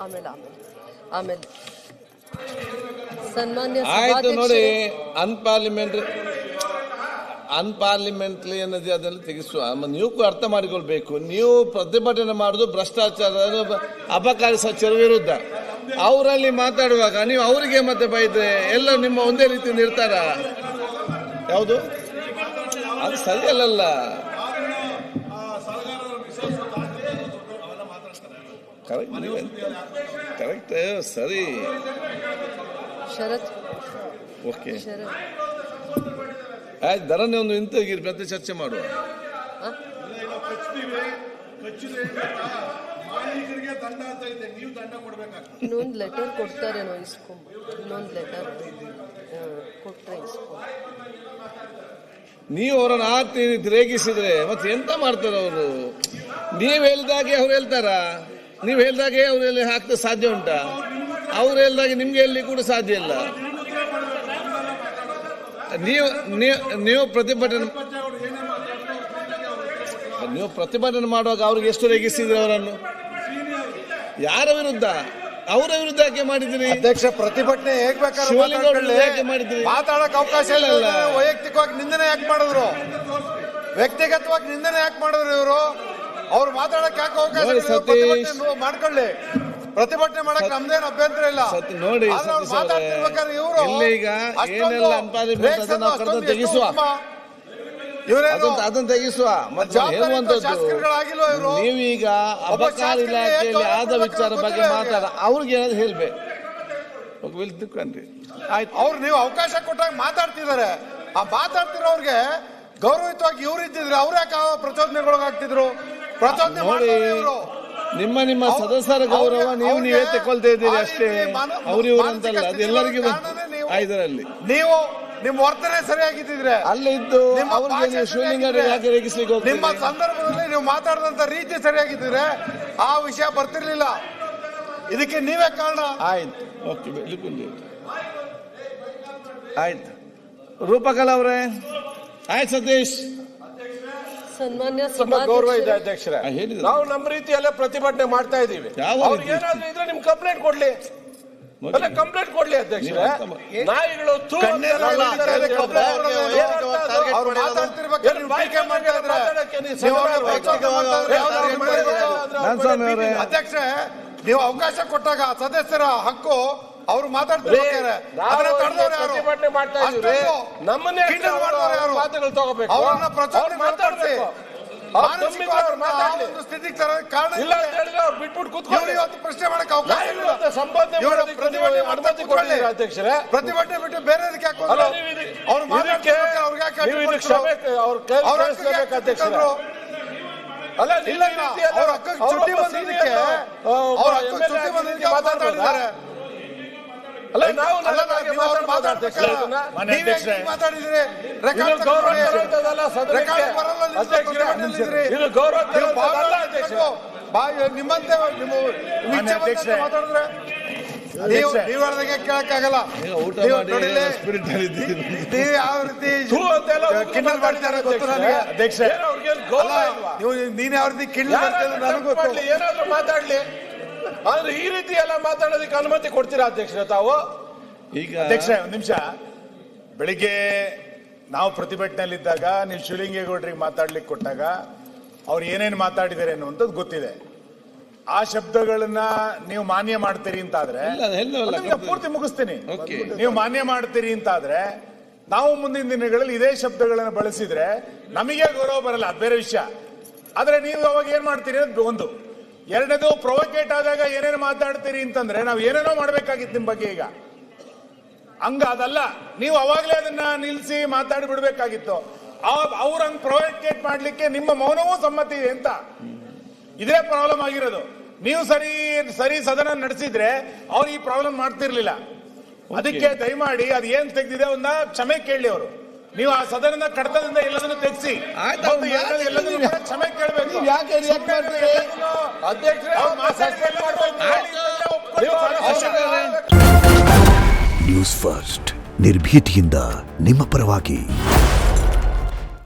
ಆಮೇಲೆ ಸನ್ಮಾನ್ಯ ಆಯ್ತು ನೋಡಿ. ಅನ್ಪಾರ್ಲಿಮೆಂಟ್ರಿ ಅನ್ನೋದು ಅದನ್ನು ತೆಗೆಸುವ. ನೀವು ಅರ್ಥ ಮಾಡಿಕೊಳ್ಬೇಕು. ನೀವು ಪ್ರತಿಭಟನೆ ಮಾಡುದು ಭ್ರಷ್ಟಾಚಾರ ಅಪಕಾರಿ ಸಚಿವರ ವಿರುದ್ಧ. ಅವರಲ್ಲಿ ಮಾತಾಡುವಾಗ ನೀವು ಅವರಿಗೆ ಮತ್ತೆ ಬೈದ್ರೆ ಎಲ್ಲ ನಿಮ್ಮ ಒಂದೇ ರೀತಿಯಿಂದ ಇರ್ತಾರ? ಯಾವುದು ಅದು ಸರಿಯಲ್ಲ. ಕರೆಕ್ಟ್ ಸರಿ. ಶರತ್ ಓಕೆ ಆಯ್ತು. ದರನೇ ಒಂದು ಇಂತಗಿರಿ ಮತ್ತೆ ಚರ್ಚೆ ಮಾಡುವ. ಇನ್ನೊಂದು ಲೆಟರ್ ಕೊಡ್ತಾರೇನೋ, ಇಸ್ಕೊಂಬ. ಇನ್ನೊಂದು ಲೆಟರ್ ಕೊಟ್ಟರೆ ಇಸ್ಕೊಂಬ. ನೀವು ಅವರನ್ನು ರೇಗಿಸಿದ್ರೆ ಮತ್ತೆ ಎಂತ ಮಾಡ್ತಾರೆ ಅವರು? ನೀವು ಹೇಳಿದಾಗೆ ಅವ್ರು ಹೇಳ್ತಾರ? ನೀವು ಹೇಳಿದಾಗೆ ಅವರೆಲ್ಲಿ ಹಾಕ್ತಾ ಸಾಧ್ಯ ಉಂಟಾ? ಅವ್ರು ಹೇಳಿದಾಗೆ ನಿಮ್ಗೆ ಎಲ್ಲಿ ಕೂಡ ಸಾಧ್ಯ ಇಲ್ಲ. ನೀವು ಪ್ರತಿಭಟನೆ ಮಾಡುವಾಗ ಅವ್ರಿಗೆ ಎಷ್ಟು ರೇಗಿಸಿದ್ರಿ? ಅವರನ್ನು ಯಾರ ವಿರುದ್ಧ? ಅವರ ವಿರುದ್ಧ ಯಾಕೆ ಮಾಡಿದ್ರಿ? ಅಧ್ಯಕ್ಷ, ಪ್ರತಿಭಟನೆ ಹೇಗ್ ಬೇಕಾದ್ರೆ ಮಾಡಿದ್ರಿ? ಮಾತಾಡಕ್ ಅವಕಾಶ ಇಲ್ಲ. ವೈಯಕ್ತಿಕವಾಗಿ ನಿಂದನೆ ಯಾಕೆ ಮಾಡಿದ್ರು? ವ್ಯಕ್ತಿಗತವಾಗಿ ನಿಂದನೆ ಯಾಕೆ ಮಾಡಿದ್ರು ಇವರು? ಅವ್ರು ಮಾತಾಡಕ್ ಯಾಕೆ ಅವಕಾಶ ಮಾಡ್ಕೊಳ್ಳಿ. ಪ್ರತಿಭಟನೆ ಮಾಡಕ್ ನಮ್ದೇನು ಅಭ್ಯಂತರ ಇಲ್ಲ. ನೋಡಿ ಮಾತಾಡ್ತಿರ್ಬೇಕಾದ್ರೆ ಇವರು ತೆಗಿಸುವ, ಅದನ್ನು ತೆಗಿಸುವ. ಮತ್ತೆ ಹೇಳುವಂತದ್ದು ನೀವೀಗ ಅಬಕಾರಿ ಇಲಾಖೆಯಲ್ಲಿ ಆದ ವಿಚಾರ ಬಗ್ಗೆ ಮಾತಾಡ ಅವ್ರಿಗೆ ಏನಾದ್ರು ಹೇಳ್ಬೇಕು. ತಿಳ್ಕೊಂಡ್ರಿ ಆಯ್ತು. ಅವ್ರು ನೀವು ಅವಕಾಶ ಕೊಟ್ಟಾಗ ಮಾತಾಡ್ತಿದ್ದಾರೆ. ಆ ಮಾತಾಡ್ತಿರೋರ್ಗೆ ಗೌರವಿತವಾಗಿ ಇವ್ರು ಇದ್ದಿದ್ರೆ ಅವ್ರು ಯಾಕೆ ಪ್ರಚೋದನೆಗೊಳಗಾಗ್ತಿದ್ರು? ಪ್ರಚೋದನೆ ಮಾಡಿದ್ರು. ನಿಮ್ಮ ಸದಸ್ಯರ ಗೌರವ ನೀವೇ ತಗೊಳ್ತಾ ಇದ್ದೀರಿ ಅಷ್ಟೇ. ಅವ್ರಿವ್ರಂತಲ್ಲ, ಅದು ಎಲ್ಲರಿಗೂ ಇದರಲ್ಲಿ ನೀವು ನಿಮ್ಮ ವರ್ತನೆ ಸರಿಯಾಗಿದ್ದಿದ್ರೆ ಅಲ್ಲೇ ಇದ್ದು ಅವ್ರಿಗೆ ನೀವು ಶಿವಲಿಂಗ ಯಾಕೆ ರೇಗಿಸ್ಲಿಕ್ಕೆ ಹೋಗ್ತೀರಿ? ನಿಮ್ಮ ಸಂದರ್ಭದಲ್ಲಿ ನೀವು ಮಾತಾಡಿದಂತ ರೀತಿ ಸರಿಯಾಗಿದ್ದಿದ್ರೆ ಆ ವಿಷಯ ಬರ್ತಿರ್ಲಿಲ್ಲ. ಇದಕ್ಕೆ ನೀವೇ ಕಾರಣ. ಆಯ್ತು, ಓಕೆ, ಆಯ್ತು. ರೂಪಕಲಾ ಅವರೇ, ಆಯ್ತು. ಸತೀಶ್, ಸನ್ಮಾನ್ಯ ಗೌರವ ಇದೆ ಅಧ್ಯಕ್ಷರೇ. ಹೇಳಿದ್ರು ನಾವು ನಮ್ಮ ರೀತಿಯಲ್ಲೇ ಪ್ರತಿಭಟನೆ ಮಾಡ್ತಾ ಇದೀವಿ. ಏನಾದ್ರೂ ಇದ್ರೆ ನಿಮ್ ಕಂಪ್ಲೇಂಟ್ ಕೊಡ್ಲಿ, ಕಂಪ್ಲೇಂಟ್ ಕೊಡ್ಲಿ ಅಧ್ಯಕ್ಷರೇ. ನಾಯಿಗಳು ಅಧ್ಯಕ್ಷರೇ, ನೀವು ಅವಕಾಶ ಕೊಟ್ಟಾಗ ಸದಸ್ಯರ ಹಕ್ಕು ಅವ್ರು ಮಾತಾಡ್ತಿರ್ಬೇಕಾರೆ ಪ್ರತಿಭಟನೆ ಮಾಡ್ತಾ ಇದ್ದೀವಿ. ನಮ್ಮನ್ನೇ ಮಾತುಗಳು ತಗೋಬೇಕು. ಅವ್ರನ್ನ ಪ್ರಚೋದನೆ ಮಾತಾಡ್ಸಿ ಸ್ಥಿತಿಗೆ ಕಾರಣ ಇಲ್ಲ ಅಂತ ಹೇಳಿದ್ರೆ ಅವ್ರು ಬಿಟ್ಬಿಟ್ಟು ಕೂತ್ಕೊಂಡು ಇವತ್ತು ಪ್ರಶ್ನೆ ಮಾಡಕ್ಕೆ ಅವಕಾಶ ಅನುಮತಿ ಕೊಡಲಿಲ್ಲ ಅಧ್ಯಕ್ಷರೇ. ಪ್ರತಿಭಟನೆ ಬಿಟ್ಟು ಬೇರೆ ಅವ್ರು ಅಧ್ಯಕ್ಷರು ಅಲ್ಲ ಇಲ್ಲ ಅವ್ರ ಹಕ್ಕಕ್ಕೆ ಚುಟ್ಟಿ ಬಂದಿದ್ದಕ್ಕೆ ಮಾತಾಡಿದ್ದಾರೆ. ಅಲ್ಲ ನಾವು ನಿಮ್ಮಂತೆ ಮಾತಾಡಿದ್ರೆ ನೀವು ಹೇಳ್ದಂಗೆ ಕೇಳಕ್ಕಾಗಲ್ಲ. ಯಾವ ರೀತಿ ಕಿಂಡಲ್ ಮಾಡ್ತಾರೆ ಗೊತ್ತು ನನಗೆ ಅಧ್ಯಕ್ಷ. ನೀನ್ ಯಾವ ರೀತಿ ಕಿಂಡಲ್ ಮಾಡ್ತಾರೆ ನನಗೆ ಗೊತ್ತು. ಏನಾದ್ರೂ ಮಾತಾಡ್ಲಿ, ಆದ್ರೆ ಈ ರೀತಿ ಎಲ್ಲ ಮಾತಾಡೋದಕ್ಕೆ ಅನುಮತಿ ಕೊಡ್ತೀರಾ ಅಧ್ಯಕ್ಷರೇ ತಾವು? ಈಗ ಅಧ್ಯಕ್ಷ, ಒಂದ್ ನಿಮಿಷ. ಬೆಳಿಗ್ಗೆ ನಾವು ಪ್ರತಿಭಟನೆಯಲ್ಲಿದ್ದಾಗ ನೀವು ಶಿವಲಿಂಗೇಗೌಡರಿಗೆ ಮಾತಾಡ್ಲಿಕ್ಕೆ ಕೊಟ್ಟಾಗ ಅವ್ರು ಏನೇನು ಮಾತಾಡಿದ್ದಾರೆ ಅನ್ನುವಂಥದ್ದು ಗೊತ್ತಿದೆ. ಆ ಶಬ್ದಗಳನ್ನ ನೀವು ಮಾನ್ಯ ಮಾಡ್ತೀರಿ ಅಂತಾದ್ರೆ, ಪೂರ್ತಿ ಮುಗಿಸ್ತೀನಿ, ನೀವು ಮಾನ್ಯ ಮಾಡ್ತೀರಿ ಅಂತಾದ್ರೆ ನಾವು ಮುಂದಿನ ದಿನಗಳಲ್ಲಿ ಇದೇ ಶಬ್ದಗಳನ್ನು ಬಳಸಿದ್ರೆ ನಮಗೆ ಗೌರವ ಬರಲ್ಲ, ಅದು ಬೇರೆ ವಿಷಯ. ಆದ್ರೆ ನೀವು ಅವಾಗ ಏನ್ ಮಾಡ್ತೀರಿ ಅಂತ ಒಂದು. ಎರಡನೇದು, ಪ್ರೊವೋಕೇಟ್ ಆದಾಗ ಏನೇನು ಮಾತಾಡ್ತೀರಿ ಅಂತಂದ್ರೆ ನಾವು ಏನೇನೋ ಮಾಡ್ಬೇಕಾಗಿತ್ತು ನಿಮ್ ಬಗ್ಗೆ. ಈಗ ಹಂಗ ಅದಲ್ಲ, ನೀವು ಅವಾಗಲೇ ಅದನ್ನ ನಿಲ್ಸಿ ಮಾತಾಡಿ ಬಿಡ್ಬೇಕಾಗಿತ್ತು. ಅವ್ರ ಹಂಗ್ ಪ್ರೊವೋಕೇಟ್ ಮಾಡ್ಲಿಕ್ಕೆ ನಿಮ್ಮ ಮೌನವೂ ಸಮ್ಮತಿ ಇದೆ ಅಂತ. ಇದೇ ಪ್ರಾಬ್ಲಮ್ ಆಗಿರೋದು. ನೀವು ಸರಿ ಸದನ ನಡೆಸಿದ್ರೆ ಅವ್ರು ಈ ಪ್ರಾಬ್ಲಮ್ ಮಾಡ್ತಿರ್ಲಿಲ್ಲ. ಅದಕ್ಕೆ ದಯಮಾಡಿ ಅದು ಏನ್ ತೆಗ್ದಿದೆ ಅವನ್ನ ಕ್ಷಮೆ ಕೇಳಿ ಅವರು. ನೀವು ಆ ಸದನದ ಕಡತದಿಂದ ಎಲ್ಲದನ್ನು ತೆಗೆಸಿ ಎಲ್ಲದನ್ನು ಕ್ಷಮೆ ಕೇಳಬೇಕು. ನ್ಯೂಸ್ ಫಸ್ಟ್, ನಿರ್ಭೀತಿಯಿಂದ ನಿಮ್ಮ ಪರವಾಗಿ.